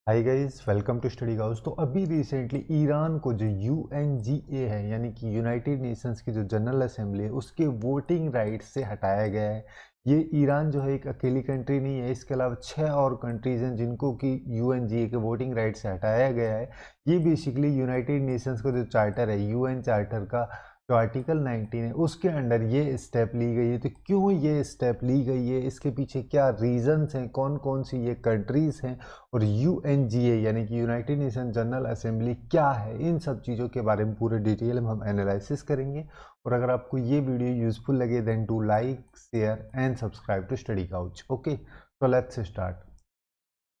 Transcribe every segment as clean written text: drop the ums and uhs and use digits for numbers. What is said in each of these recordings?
Hi guys, welcome to study house. तो अभी recently Iran को जो यूएनजीए है यानी कि यूनाइटेड नेशंस की जो जनरल असेंबली है उसके वोटिंग राइट से हटाया गया है। ये ईरान जो है एक अकेली कंट्री नहीं है, इसके अलावा 6 और कंट्रीज हैं जिनको कि यूएनजीए के वोटिंग राइट से हटाया गया है। ये बेसिकली यूनाइटेड नेशंस का जो चार्टर है, यूएन चार्टर का जो आर्टिकल 19 है उसके अंडर ये स्टेप ली गई है। तो क्यों ये स्टेप ली गई है, इसके पीछे क्या रीजंस हैं, कौन कौन सी ये कंट्रीज हैं और यूएनजीए यानी कि यूनाइटेड नेशन जनरल असेंबली क्या है, इन सब चीज़ों के बारे में पूरे डिटेल में हम एनालिसिस करेंगे। और अगर आपको ये वीडियो यूजफुल लगे then to like, share and subscribe to study couch. Okay, तो लेट्स स्टार्ट।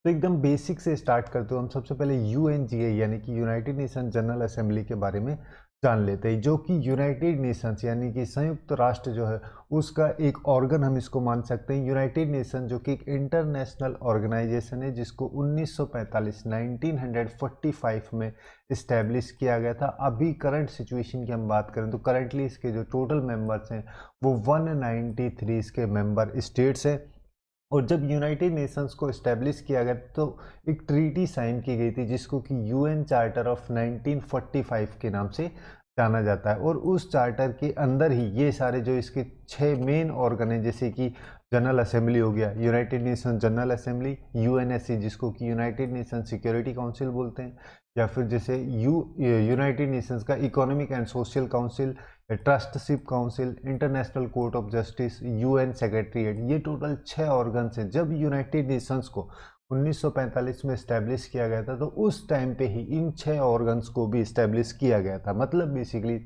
तो एकदम बेसिक से स्टार्ट करते हो हम। सबसे पहले यूएनजीए यानी कि यूनाइटेड नेशन जनरल असेंबली के बारे में जान लेते हैं, जो कि यूनाइटेड नेशंस यानी कि संयुक्त राष्ट्र जो है उसका एक ऑर्गन हम इसको मान सकते हैं। यूनाइटेड नेशन जो कि एक इंटरनेशनल ऑर्गेनाइजेशन है जिसको 1945 1945 में इस्टेब्लिश किया गया था। अभी करंट सिचुएशन की हम बात करें तो करंटली इसके जो टोटल मेंबर्स हैं वो 193 इसके मेंबर स्टेट्स हैं। और जब यूनाइटेड नेशंस को इस्टेब्लिश किया गया तो एक ट्रीटी साइन की गई थी जिसको कि यूएन चार्टर ऑफ 1945 के नाम से जाना जाता है। और उस चार्टर के अंदर ही ये सारे जो इसके 6 मेन ऑर्गन हैं, जैसे कि जनरल असेंबली हो गया, United nation general assembly, UNSC जिसको कि यूनाइटेड नेशन सिक्योरिटी काउंसिल बोलते हैं, या फिर जैसे यूनाइटेड नेशंस का economic and social council, ट्रस्टशिप council, international court of justice, UN secretariat. ये टोटल 6 ऑर्गन्स हैं। जब यूनाइटेड नेशंस को 1945 में इस्टेब्लिश किया गया था तो उस टाइम पे ही इन 6 ऑर्गन्स को भी इस्टेब्लिश किया गया था। मतलब बेसिकली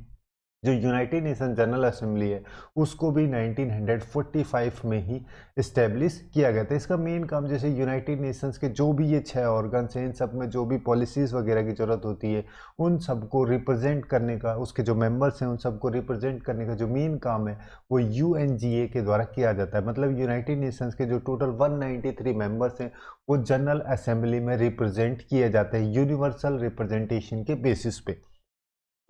जो यूनाइटेड नेशन जनरल असेंबली है उसको भी 1945 में ही इस्टेब्लिश किया गया था। इसका मेन काम, जैसे यूनाइटेड नेशंस के जो भी ये 6 ऑर्गन्स हैं इन सब में जो भी पॉलिसीज़ वगैरह की ज़रूरत होती है उन सबको रिप्रेजेंट करने का, उसके जो मेंबर्स हैं उन सबको रिप्रेजेंट करने का जो मेन काम है वो यूएनजीए के द्वारा किया जाता है। मतलब यूनाइटेड नेशंस के जो टोटल 193 मेंबर्स हैं वो जनरल असेंबली में रिप्रेजेंट किए जाते हैं यूनिवर्सल रिप्रेजेंटेशन के बेसिस पे।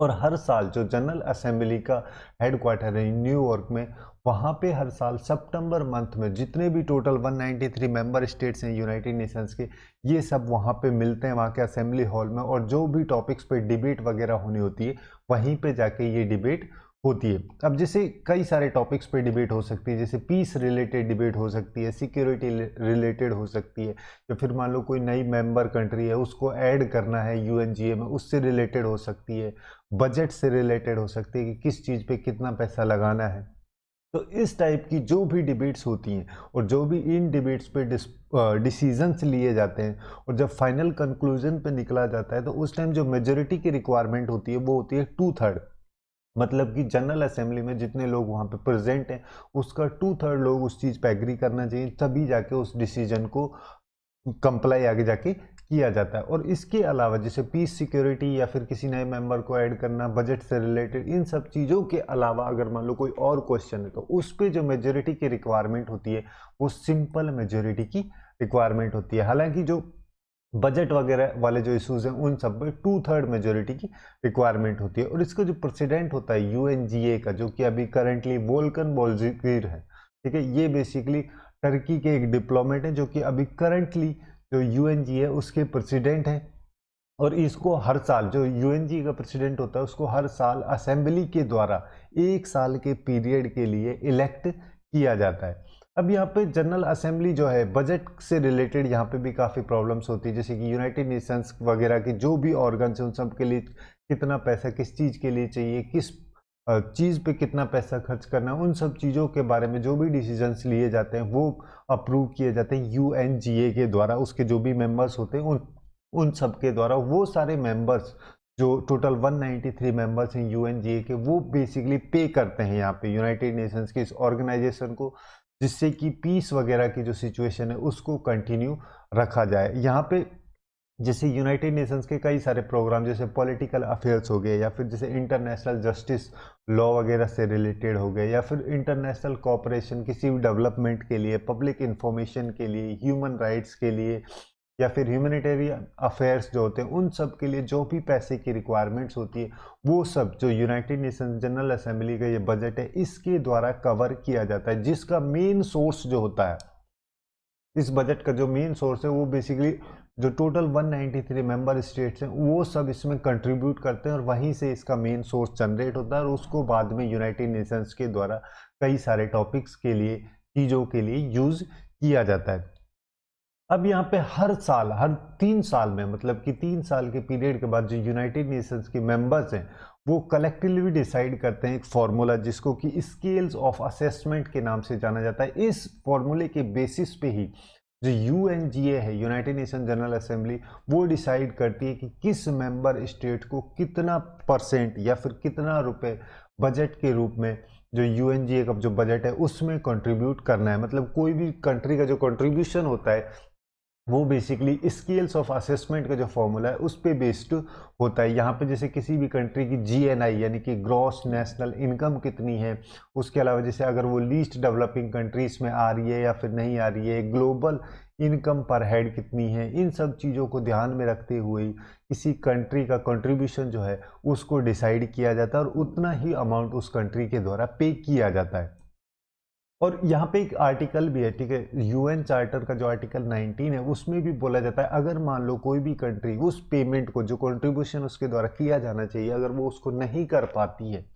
और हर साल जो जनरल असेंबली का हेडक्वार्टर है न्यूयॉर्क में, वहाँ पे हर साल सितंबर मंथ में जितने भी टोटल 193 मेंबर स्टेट्स हैं यूनाइटेड नेशंस के, ये सब वहाँ पे मिलते हैं वहाँ के असेंबली हॉल में। और जो भी टॉपिक्स पे डिबेट वगैरह होनी होती है वहीं पे जाके ये डिबेट होती है। अब जैसे कई सारे टॉपिक्स पे डिबेट हो सकती है, जैसे पीस रिलेटेड डिबेट हो सकती है, सिक्योरिटी रिलेटेड हो सकती है, या फिर मान लो कोई नई मेंबर कंट्री है उसको ऐड करना है यूएनजीए में, उससे रिलेटेड हो सकती है, बजट से रिलेटेड हो सकती है कि किस चीज़ पे कितना पैसा लगाना है। तो इस टाइप की जो भी डिबेट्स होती हैं और जो भी इन डिबेट्स पे डिसीजंस लिए जाते हैं और जब फाइनल कंक्लूजन पे निकला जाता है तो उस टाइम जो मेजोरिटी की रिक्वायरमेंट होती है वो होती है 2/3। मतलब कि जनरल असेंबली में जितने लोग वहाँ पे प्रेजेंट हैं उसका 2/3 लोग उस चीज़ पे एग्री करना चाहिए, तभी जाके उस डिसीजन को कंप्लाई आगे जाके किया जाता है। और इसके अलावा जैसे पीस, सिक्योरिटी या फिर किसी नए मेंबर को ऐड करना, बजट से रिलेटेड, इन सब चीज़ों के अलावा अगर मान लो कोई और क्वेश्चन है तो उस पर जो मेजोरिटी की रिक्वायरमेंट होती है वो सिंपल मेजोरिटी की रिक्वायरमेंट होती है। हालांकि जो बजट वगैरह वाले जो इश्यूज हैं उन सब में 2/3 मेजोरिटी की रिक्वायरमेंट होती है। और इसका जो प्रेसिडेंट होता है यूएनजीए का, जो कि अभी करंटली वोल्कन बोल्जीगिर है, ठीक है, ये बेसिकली टर्की के एक डिप्लोमेट हैं जो कि अभी करंटली जो यूएनजी है उसके प्रेसिडेंट हैं। और इसको हर साल जो यूएनजी का प्रेसिडेंट होता है उसको हर साल असेंबली के द्वारा 1 साल के पीरियड के लिए इलेक्ट किया जाता है। अब यहाँ पे जनरल असेंबली जो है बजट से रिलेटेड यहाँ पे भी काफ़ी प्रॉब्लम्स होती है, जैसे कि यूनाइटेड नेशंस वगैरह के जो भी ऑर्गन्स हैं उन सब के लिए कितना पैसा किस चीज़ के लिए चाहिए, किस चीज़ पे कितना पैसा खर्च करना है, उन सब चीज़ों के बारे में जो भी डिसीजंस लिए जाते हैं वो अप्रूव किए जाते हैं यूएनजीए के द्वारा। उसके जो भी मेंबर्स होते हैं उन उन सब के द्वारा। वो सारे मेंबर्स जो टोटल 193 मेंबर्स हैं यूएनजीए के, वो बेसिकली पे करते हैं यहाँ पे यूनाइटेड नेशंस के इस ऑर्गेनाइजेशन को, जिससे कि पीस वगैरह की जो सिचुएशन है उसको कंटिन्यू रखा जाए। यहाँ पे जैसे यूनाइटेड नेशंस के कई सारे प्रोग्राम, जैसे पॉलिटिकल अफेयर्स हो गए, या फिर जैसे इंटरनेशनल जस्टिस लॉ वगैरह से रिलेटेड हो गए, या फिर इंटरनेशनल कोऑपरेशन किसी भी डेवलपमेंट के लिए, पब्लिक इंफॉर्मेशन के लिए, ह्यूमन राइट्स के लिए, या फिर ह्यूमैनिटेरियन अफेयर्स जो होते हैं उन सब के लिए जो भी पैसे की रिक्वायरमेंट्स होती है वो सब जो यूनाइटेड नेशन जनरल असेंबली का ये बजट है इसके द्वारा कवर किया जाता है। जिसका मेन सोर्स जो होता है, इस बजट का जो मेन सोर्स है वो बेसिकली जो टोटल 193 मेंबर स्टेट्स हैं वो सब इसमें कंट्रीब्यूट करते हैं और वहीं से इसका मेन सोर्स जनरेट होता है और उसको बाद में यूनाइटेड नेशंस के द्वारा कई सारे टॉपिक्स के लिए, चीज़ों के लिए यूज किया जाता है। अब यहाँ पे हर साल, हर 3 साल में, मतलब कि 3 साल के पीरियड के बाद जो यूनाइटेड नेशंस के मेंबर्स हैं वो कलेक्टिवली डिसाइड करते हैं एक फॉर्मूला जिसको कि स्केल्स ऑफ असेसमेंट के नाम से जाना जाता है। इस फॉर्मूले के बेसिस पे ही जो यूएनजीए है, यूनाइटेड नेशन जनरल असेंबली, वो डिसाइड करती है कि किस मेंबर स्टेट को कितना परसेंट या फिर कितना रुपए बजट के रूप में जो यूएनजीए का जो बजट है उसमें कंट्रीब्यूट करना है। मतलब कोई भी कंट्री का जो कंट्रीब्यूशन होता है वो बेसिकली स्केल्स ऑफ असेसमेंट का जो फॉर्मूला है उस पे बेस्ड होता है। यहाँ पे जैसे किसी भी कंट्री की जीएनआई यानी कि ग्रॉस नेशनल इनकम कितनी है, उसके अलावा जैसे अगर वो लीस्ट डेवलपिंग कंट्रीज में आ रही है या फिर नहीं आ रही है, ग्लोबल इनकम पर हेड कितनी है, इन सब चीज़ों को ध्यान में रखते हुए किसी कंट्री का कंट्रीब्यूशन जो है उसको डिसाइड किया जाता है और उतना ही अमाउंट उस कंट्री के द्वारा पे किया जाता है। और यहाँ पे एक आर्टिकल भी है, ठीक है, यूएन चार्टर का जो आर्टिकल 19 है उसमें भी बोला जाता है अगर मान लो कोई भी कंट्री उस पेमेंट को, जो कंट्रीब्यूशन उसके द्वारा किया जाना चाहिए, अगर वो उसको नहीं कर पाती है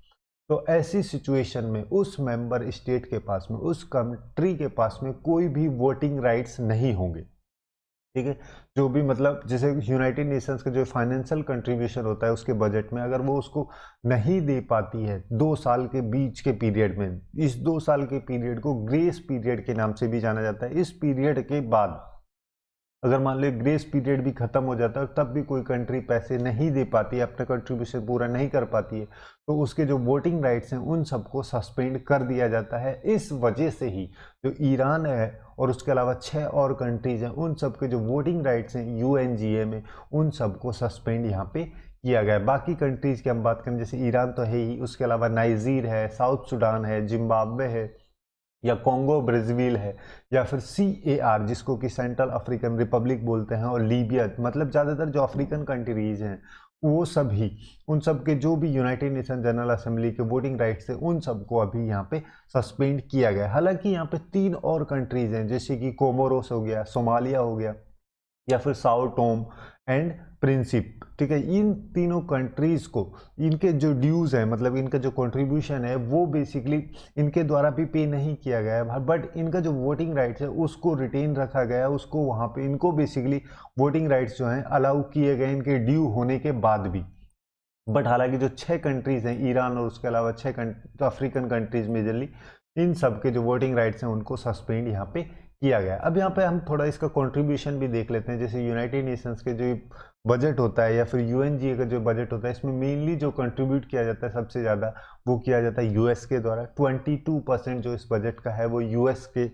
तो ऐसी सिचुएशन में उस मेंबर स्टेट के पास में, उस कंट्री के पास में कोई भी वोटिंग राइट्स नहीं होंगे। ठीक है, जो भी मतलब जैसे यूनाइटेड नेशंस का जो फाइनेंशियल कंट्रीब्यूशन होता है उसके बजट में, अगर वो उसको नहीं दे पाती है 2 साल के बीच के पीरियड में, इस 2 साल के पीरियड को ग्रेस पीरियड के नाम से भी जाना जाता है। इस पीरियड के बाद अगर मान लो ग्रेस पीरियड भी खत्म हो जाता है और तब भी कोई कंट्री पैसे नहीं दे पाती है, अपना कंट्रीब्यूशन पूरा नहीं कर पाती है, तो उसके जो वोटिंग राइट्स हैं उन सबको सस्पेंड कर दिया जाता है। इस वजह से ही जो ईरान है और उसके अलावा 6 और कंट्रीज हैं उन सबके जो वोटिंग राइट्स हैं यूएनजीए में, उन सबको सस्पेंड यहाँ पे किया गया है। बाकी कंट्रीज की हम बात करें, जैसे ईरान तो है ही, उसके अलावा नाइजीर है, साउथ सुडान है, जिम्बाब्वे है, या कॉन्गो ब्राज़ील है, या फिर CAR जिसको कि सेंट्रल अफ्रीकन रिपब्लिक बोलते हैं, और लीबिया, मतलब ज़्यादातर जो अफ्रीकन कंट्रीज हैं वो सभी, उन सब के जो भी यूनाइटेड नेशन जनरल असेंबली के वोटिंग राइट्स थे उन सबको अभी यहाँ पे सस्पेंड किया गया। हालांकि यहाँ पे 3 और कंट्रीज हैं जैसे कि कोमोरोस हो गया, सोमालिया हो गया, या फिर साओ टोम एंड प्रिंसिप। ठीक है, इन तीनों कंट्रीज को इनके जो ड्यूज है, मतलब इनका जो कंट्रीब्यूशन है वो बेसिकली इनके द्वारा भी पे नहीं किया गया है, बट इनका जो वोटिंग राइट्स है उसको रिटेन रखा गया है, उसको वहाँ पे इनको बेसिकली वोटिंग राइट्स जो हैं अलाउ किए गए इनके ड्यू होने के बाद भी। बट हालांकि जो 6 कंट्रीज हैं, ईरान और उसके अलावा 6 अफ्रीकन कंट्रीज मेजरली, इन सब के जो वोटिंग राइट्स हैं उनको सस्पेंड यहाँ पे किया गया। अब यहाँ पे हम थोड़ा इसका कंट्रीब्यूशन भी देख लेते हैं। जैसे यूनाइटेड नेशंस के जो बजट होता है या फिर यूएनजीए का जो बजट होता है, इसमें मेनली जो कंट्रीब्यूट किया जाता है सबसे ज़्यादा वो किया जाता है यूएस के द्वारा। 22% जो इस बजट का है वो यूएस के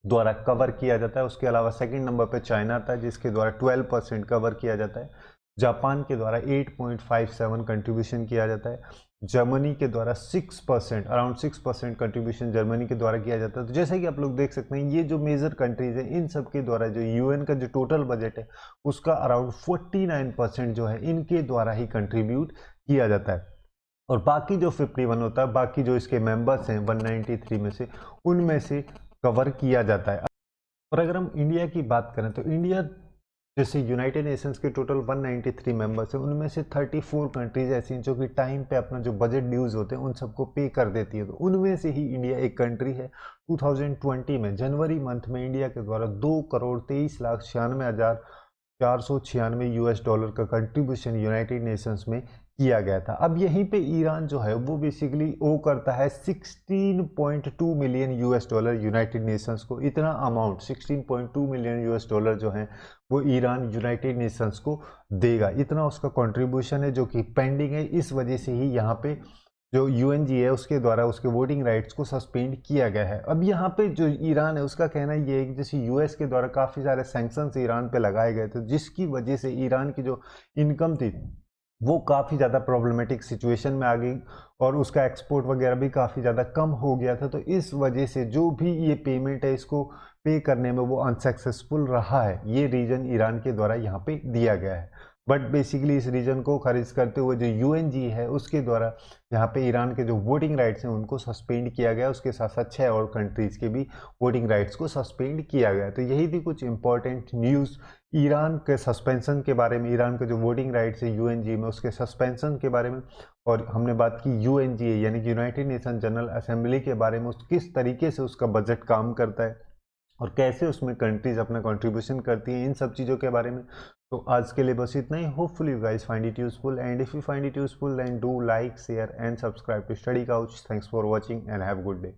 द्वारा कवर किया जाता है। उसके अलावा सेकंड नंबर पे चाइना था जिसके द्वारा 12% कवर किया जाता है। जापान के द्वारा 8.57 कंट्रीब्यूशन किया जाता है। जर्मनी के द्वारा 6%, अराउंड 6% कंट्रीब्यूशन जर्मनी के द्वारा किया जाता है। तो जैसे कि आप लोग देख सकते हैं ये जो मेजर कंट्रीज हैं इन सब के द्वारा जो यूएन का जो टोटल बजट है उसका अराउंड 49% जो है इनके द्वारा ही कंट्रीब्यूट किया जाता है। और बाकी जो 51 होता है, बाकी जो इसके मेंबर्स हैं 193 में से, उनमें से कवर किया जाता है। और अगर हम इंडिया की बात करें तो इंडिया जैसे यूनाइटेड नेशंस के टोटल 193 मेंबर्स हैं उनमें से 34 कंट्रीज ऐसी हैं जो कि टाइम पे अपना जो बजट ड्यूज होते हैं उन सबको पे कर देती है। तो उनमें से ही इंडिया एक कंट्री है। 2020 में जनवरी मंथ में इंडिया के द्वारा 2,23,96,496 US डॉलर का कंट्रीब्यूशन यूनाइटेड नेशंस में किया गया था। अब यहीं पे ईरान जो है वो बेसिकली ओ करता है 16.2 million US dollar United Nations को। इतना अमाउंट 16.2 मिलियन US डॉलर जो है वो ईरान यूनाइटेड नेशंस को देगा। इतना उसका कंट्रीब्यूशन है जो कि पेंडिंग है। इस वजह से ही यहाँ पे जो यूएनजी है उसके द्वारा उसके वोटिंग राइट्स को सस्पेंड किया गया है। अब यहाँ पे जो ईरान है उसका कहना ये है कि जैसे यूएस के द्वारा काफ़ी सारे सैंक्शंस ईरान पे लगाए गए थे जिसकी वजह से ईरान की जो इनकम थी वो काफ़ी ज़्यादा प्रॉब्लमेटिक सिचुएशन में आ गई और उसका एक्सपोर्ट वगैरह भी काफ़ी ज़्यादा कम हो गया था। तो इस वजह से जो भी ये पेमेंट है इसको पे करने में वो अनसक्सेसफुल रहा है। ये रीज़न ईरान के द्वारा यहाँ पे दिया गया है। बट बेसिकली इस रीजन को खारिज करते हुए जो यूएनजी है उसके द्वारा यहाँ पे ईरान के जो वोटिंग राइट्स हैं उनको सस्पेंड किया गया, उसके साथ साथ 6 और कंट्रीज़ के भी वोटिंग राइट्स को सस्पेंड किया गया। तो यही थी कुछ इंपॉर्टेंट न्यूज़ ईरान के सस्पेंशन के बारे में, ईरान के जो वोटिंग राइट्स है यूएनजी में उसके सस्पेंशन के बारे में। और हमने बात की यूएनजीए यानी कि यूनाइटेड नेशन जनरल असेंबली के बारे में, उस किस तरीके से उसका बजट काम करता है और कैसे उसमें कंट्रीज अपना कंट्रीब्यूशन करती हैं, इन सब चीज़ों के बारे में। तो आज के लिए बस इतना ही। Hopefully you guys find it useful, and if you find it useful then do like share and subscribe to study couch. Thanks for watching and have good day.